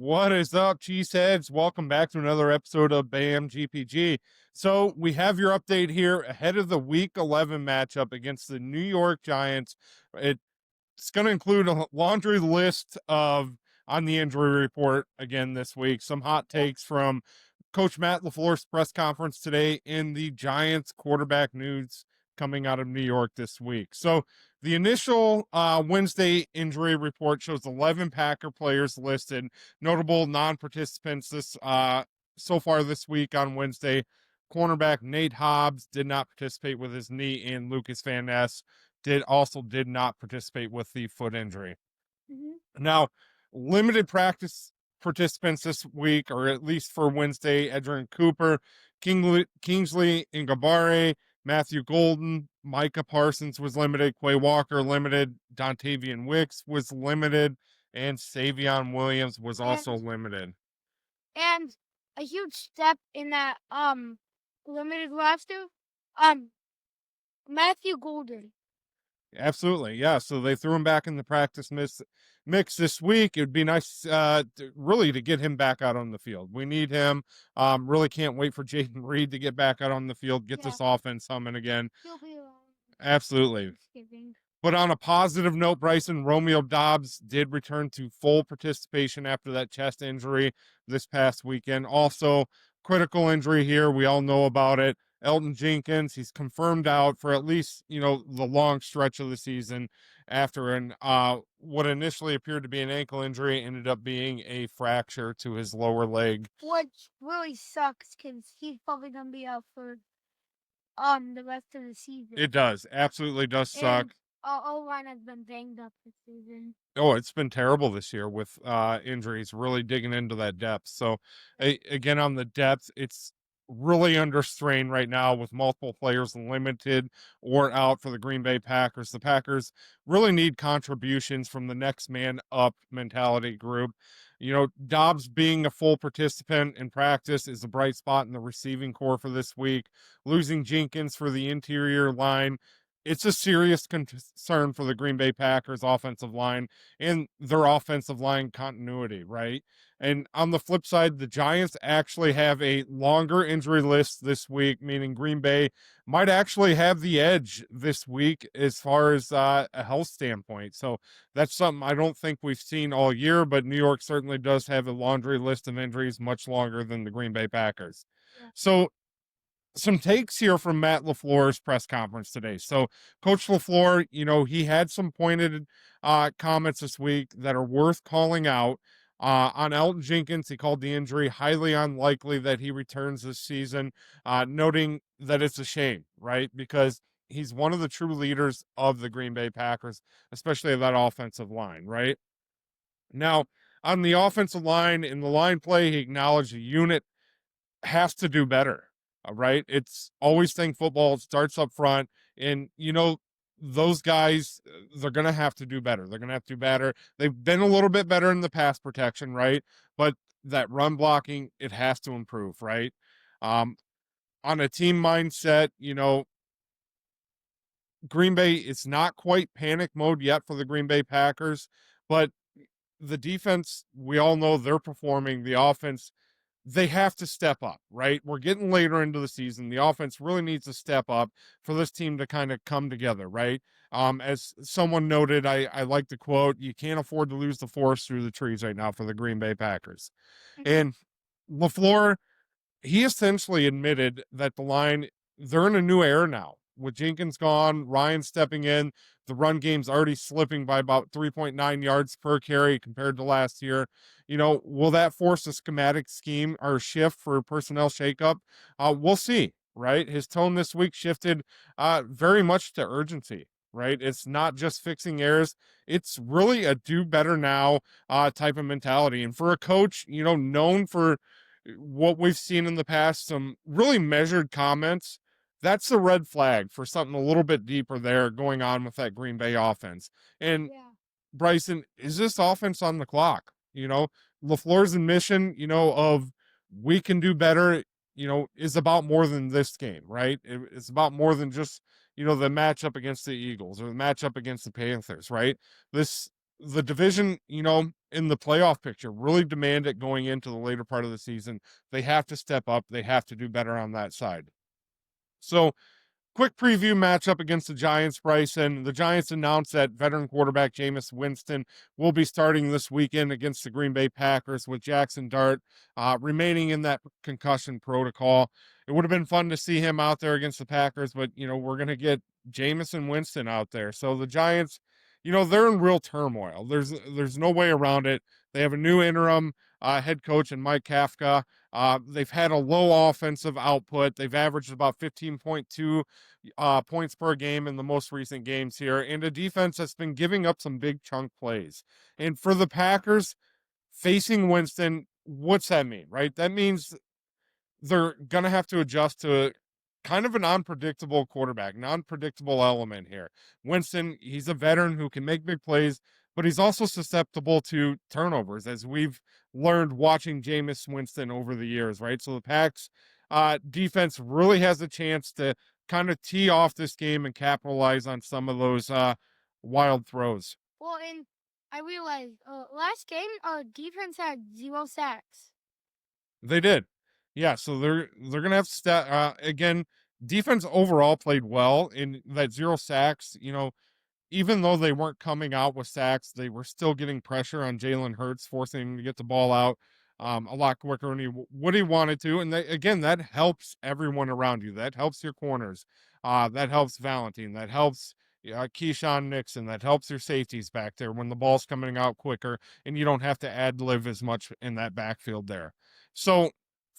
What is up, cheeseheads? Welcome back to another episode of BAM GPG. So we have your update here ahead of the Week 11 matchup against the New York Giants. It's going to include a laundry list of on the injury report again this week. Some hot takes from Coach Matt LaFleur's press conference today in the Giants quarterback news coming out of New York this week. So the initial Wednesday injury report shows 11 Packer players listed, notable non-participants so far this week on Wednesday. Cornerback Nate Hobbs did not participate with his knee, and Lucas Van Ness did not participate with the foot injury. Mm-hmm. Now, limited practice participants this week, or at least for Wednesday: Edgerrin Cooper, Kingsley Ngabare, Matthew Golden, Micah Parsons was limited, Quay Walker limited, Dontavian Wicks was limited, and Savion Williams was also limited. And a huge step in that limited roster, Matthew Golden. Absolutely, yeah. So they threw him back in the practice mix this week. It would be nice, really, to get him back out on the field. We need him. Really can't wait for Jaden Reed to get back out on the field, get this offense humming again. He'll be around. Absolutely. But on a positive note, Bryson, Romeo Doubs did return to full participation after that chest injury this past weekend. Also, critical injury here. We all know about it. Elgton Jenkins, he's confirmed out for at least, the long stretch of the season after what initially appeared to be an ankle injury ended up being a fracture to his lower leg. Which really sucks because he's probably going to be out for the rest of the season. It does. Absolutely does suck. Our O-line has been banged up this season. Oh, it's been terrible this year with injuries, really digging into that depth. So, again, on the depth, it's really under strain right now with multiple players limited or out for the Green Bay Packers. The Packers really need contributions from the next man up mentality group. Doubs being a full participant in practice is a bright spot in the receiving core for this week. Losing Jenkins for the interior line, it's a serious concern for the Green Bay Packers offensive line and their offensive line continuity, right? And on the flip side, the Giants actually have a longer injury list this week, meaning Green Bay might actually have the edge this week as far as a health standpoint. So that's something I don't think we've seen all year, but New York certainly does have a laundry list of injuries much longer than the Green Bay Packers. Yeah. So some takes here from Matt LaFleur's press conference today. So Coach LaFleur, he had some pointed comments this week that are worth calling out. On Elgton Jenkins, he called the injury highly unlikely that he returns this season, noting that it's a shame, right? Because he's one of the true leaders of the Green Bay Packers, especially that offensive line, right? Now, on the offensive line, in the line play, he acknowledged the unit has to do better. All right. It's always think football. It starts up front. And, those guys, they're going to have to do better. They're going to have to do better. They've been a little bit better in the pass protection, right? But that run blocking, it has to improve, right? On a team mindset, Green Bay, it's not quite panic mode yet for the Green Bay Packers, but the defense, we all know they're performing. The offense, they have to step up, right? We're getting later into the season. The offense really needs to step up for this team to kind of come together, right? As someone noted, I like the quote, you can't afford to lose the forest through the trees right now for the Green Bay Packers. And LaFleur, he essentially admitted that the line, they're in a new era now. With Jenkins gone, Ryan stepping in, the run game's already slipping by about 3.9 yards per carry compared to last year. Will that force a schematic scheme or shift for personnel shakeup? We'll see, right? His tone this week shifted very much to urgency, right? It's not just fixing errors. It's really a do better now type of mentality. And for a coach, known for what we've seen in the past, some really measured comments, that's a red flag for something a little bit deeper there going on with that Green Bay offense. And Bryson, is this offense on the clock? LaFleur's admission, of we can do better, is about more than this game, right? It's about more than just, the matchup against the Eagles or the matchup against the Panthers, right? This the division, in the playoff picture, really demand it going into the later part of the season. They have to step up. They have to do better on that side. So, quick preview matchup against the Giants, Bryson. The Giants announced that veteran quarterback Jameis Winston will be starting this weekend against the Green Bay Packers with Jackson Dart remaining in that concussion protocol. It would have been fun to see him out there against the Packers, but we're going to get Jameis and Winston out there. So the Giants, they're in real turmoil. There's no way around it. They have a new interim head coach in Mike Kafka. They've had a low offensive output. They've averaged about 15.2 points per game in the most recent games here, and a defense that's been giving up some big chunk plays. And for the Packers, facing Winston, what's that mean, right? That means they're going to have to adjust to kind of an unpredictable quarterback, non-predictable element here. Winston, he's a veteran who can make big plays, but he's also susceptible to turnovers, as we've learned watching Jameis Winston over the years, right? So the Packs defense really has a chance to kind of tee off this game and capitalize on some of those wild throws. Well, and I realized last game, defense had 0 sacks. They did. Yeah, so they're gonna have again. Defense overall played well in that zero sacks. Even though they weren't coming out with sacks, they were still getting pressure on Jalen Hurts, forcing him to get the ball out a lot quicker than what he wanted to. And again, that helps everyone around you. That helps your corners. That helps Valentine. That helps Keyshawn Nixon. That helps your safeties back there when the ball's coming out quicker and you don't have to ad lib as much in that backfield there. So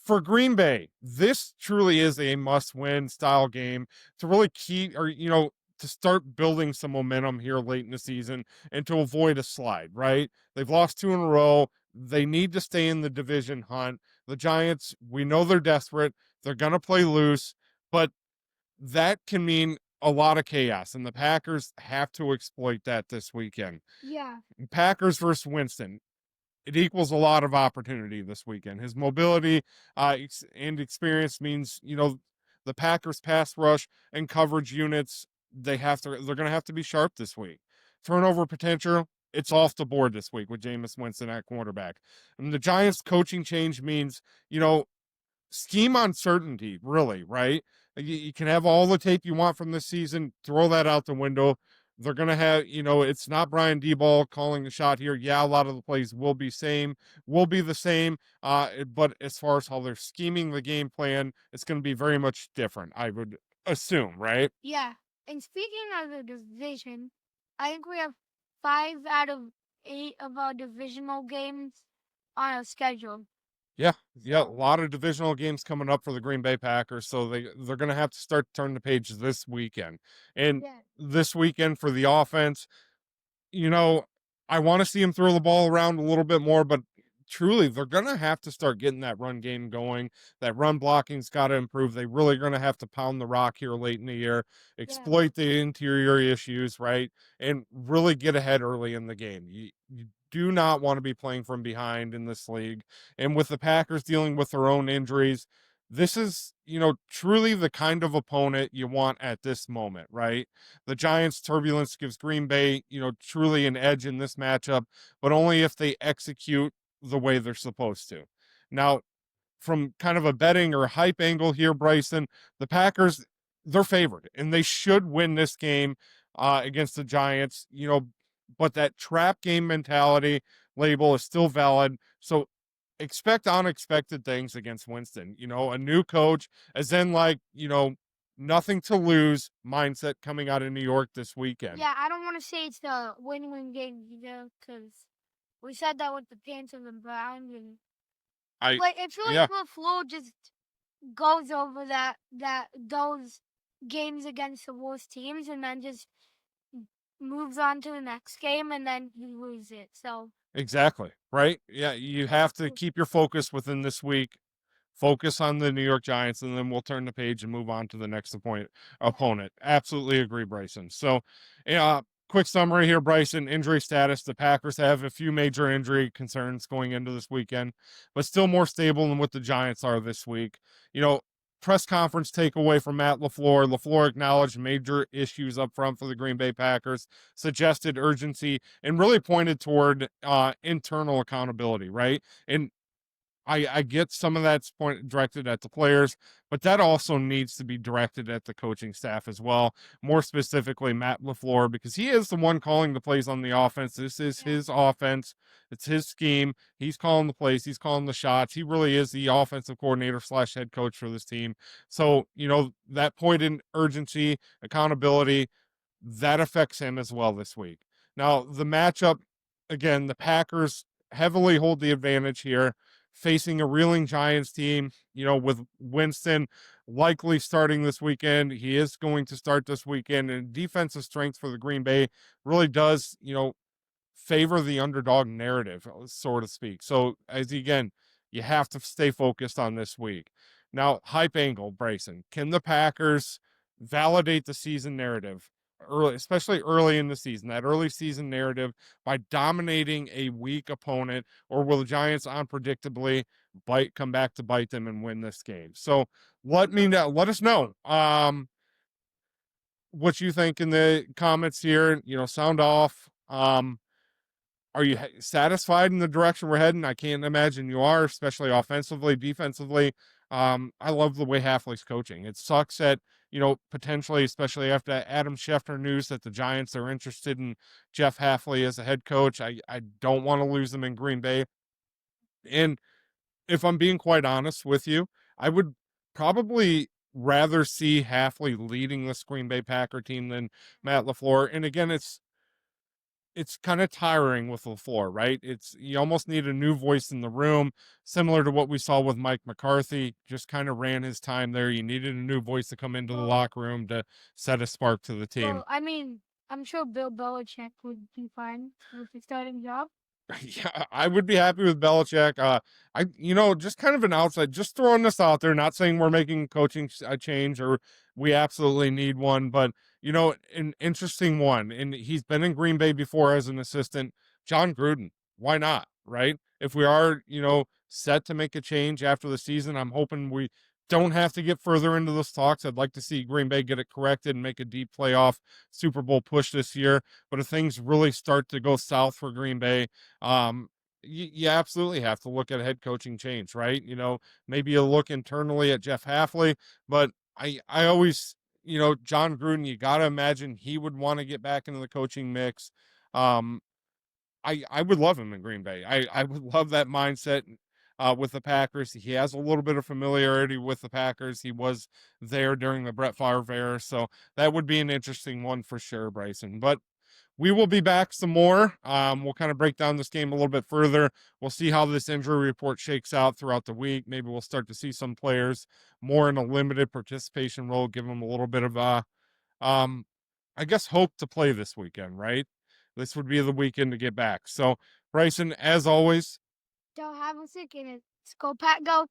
for Green Bay, this truly is a must-win style game to really keep, or to start building some momentum here late in the season and to avoid a slide, right? They've lost 2 in a row. They need to stay in the division hunt. The Giants, we know they're desperate. They're going to play loose, but that can mean a lot of chaos, and the Packers have to exploit that this weekend. Yeah. Packers versus Winston. It equals a lot of opportunity this weekend. His mobility and experience means, the Packers pass rush and coverage units, they're going to have to be sharp this week. Turnover potential, it's off the board this week with Jameis Winston at quarterback. And the Giants coaching change means, scheme uncertainty, really, right? You can have all the tape you want from this season, throw that out the window. They're going to have, it's not Brian Daboll calling the shot here. Yeah, a lot of the plays will be the same. But as far as how they're scheming the game plan, it's going to be very much different, I would assume, right? Yeah. And speaking of the division, I think we have 5 out of 8 of our divisional games on our schedule. Yeah, a lot of divisional games coming up for the Green Bay Packers, so they're going to have to start to turn the page this weekend. And Yeah. this weekend for the offense, I want to see him throw the ball around a little bit more, but truly, they're going to have to start getting that run game going. That run blocking's got to improve. They really going to have to pound the rock here late in the year, exploit the interior issues, right? And really get ahead early in the game. You do not want to be playing from behind in this league. And with the Packers dealing with their own injuries, this is, truly the kind of opponent you want at this moment, right? The Giants' turbulence gives Green Bay, truly an edge in this matchup, but only if they execute the way they're supposed to. Now, from kind of a betting or hype angle here, Bryson, the Packers, they're favored and they should win this game against the Giants, but that trap game mentality label is still valid. So expect unexpected things against Winston, a new coach, as in nothing to lose mindset coming out of New York this weekend. Yeah, I don't want to say it's the win-win game either, because we said that with the Panthers and Browns, and like I feel like LaFleur just goes over those games against the worst teams, and then just moves on to the next game, and then he loses it. So Exactly. Right. Yeah. You have to keep your focus within this week. Focus on the New York Giants, and then we'll turn the page and move on to the next opponent. Absolutely agree, Bryson. So, quick summary here, Bryson. Injury status: the Packers have a few major injury concerns going into this weekend, but still more stable than what the Giants are this week. press conference takeaway from Matt LaFleur. LaFleur acknowledged major issues up front for the Green Bay Packers, suggested urgency, and really pointed toward internal accountability, right? And I get some of that's directed at the players, but that also needs to be directed at the coaching staff as well. More specifically, Matt LaFleur, because he is the one calling the plays on the offense. This is his offense. It's his scheme. He's calling the plays. He's calling the shots. He really is the offensive coordinator / head coach for this team. So, that point in urgency, accountability, that affects him as well this week. Now, the matchup, again, the Packers heavily hold the advantage here, facing a reeling Giants team, with Winston likely starting this weekend. He is going to start this weekend, and defensive strength for the Green Bay really does, favor the underdog narrative, so to speak. So, you have to stay focused on this week. Now, hype angle, Bryson. Can the Packers validate the season narrative early, especially early in the season, that early season narrative, by dominating a weak opponent, or will the Giants unpredictably come back to bite them and win this game? So let us know what you think in the comments here. Sound off. Are you satisfied in the direction we're heading? I can't imagine you are, especially offensively, defensively. I love the way Halfley's coaching. It sucks that, potentially, especially after Adam Schefter news that the Giants are interested in Jeff Halfley as a head coach. I don't want to lose them in Green Bay. And if I'm being quite honest with you, I would probably rather see Halfley leading this Green Bay Packer team than Matt LaFleur. And again, it's kind of tiring with LaFleur, right? You almost need a new voice in the room, similar to what we saw with Mike McCarthy. Just kind of ran his time there. You needed a new voice to come into the locker room to set a spark to the team. Well, I mean, I'm sure Bill Belichick would be fine with his starting job. Yeah, I would be happy with Belichick. Just kind of an outside, just throwing this out there, not saying we're making coaching a change or we absolutely need one, but an interesting one. And he's been in Green Bay before as an assistant. John Gruden, why not? Right? If we are, set to make a change after the season, I'm hoping we don't have to get further into those talks. I'd like to see Green Bay get it corrected and make a deep playoff Super Bowl push this year. But if things really start to go south for Green Bay, you absolutely have to look at a head coaching change, right? Maybe a look internally at Jeff Halfley, but I always, John Gruden, you got to imagine he would want to get back into the coaching mix. I would love him in Green Bay. I would love that mindset with the Packers. He has a little bit of familiarity with the Packers. He was there during the Brett Favre era, so that would be an interesting one for sure, Bryson. But we will be back some more. We'll kind of break down this game a little bit further. We'll see how this injury report shakes out throughout the week. Maybe we'll start to see some players more in a limited participation role, give them a little bit of hope to play this weekend, right? This would be the weekend to get back. So, Bryson, as always, don't have a sick in it. Let's go, Pat, go.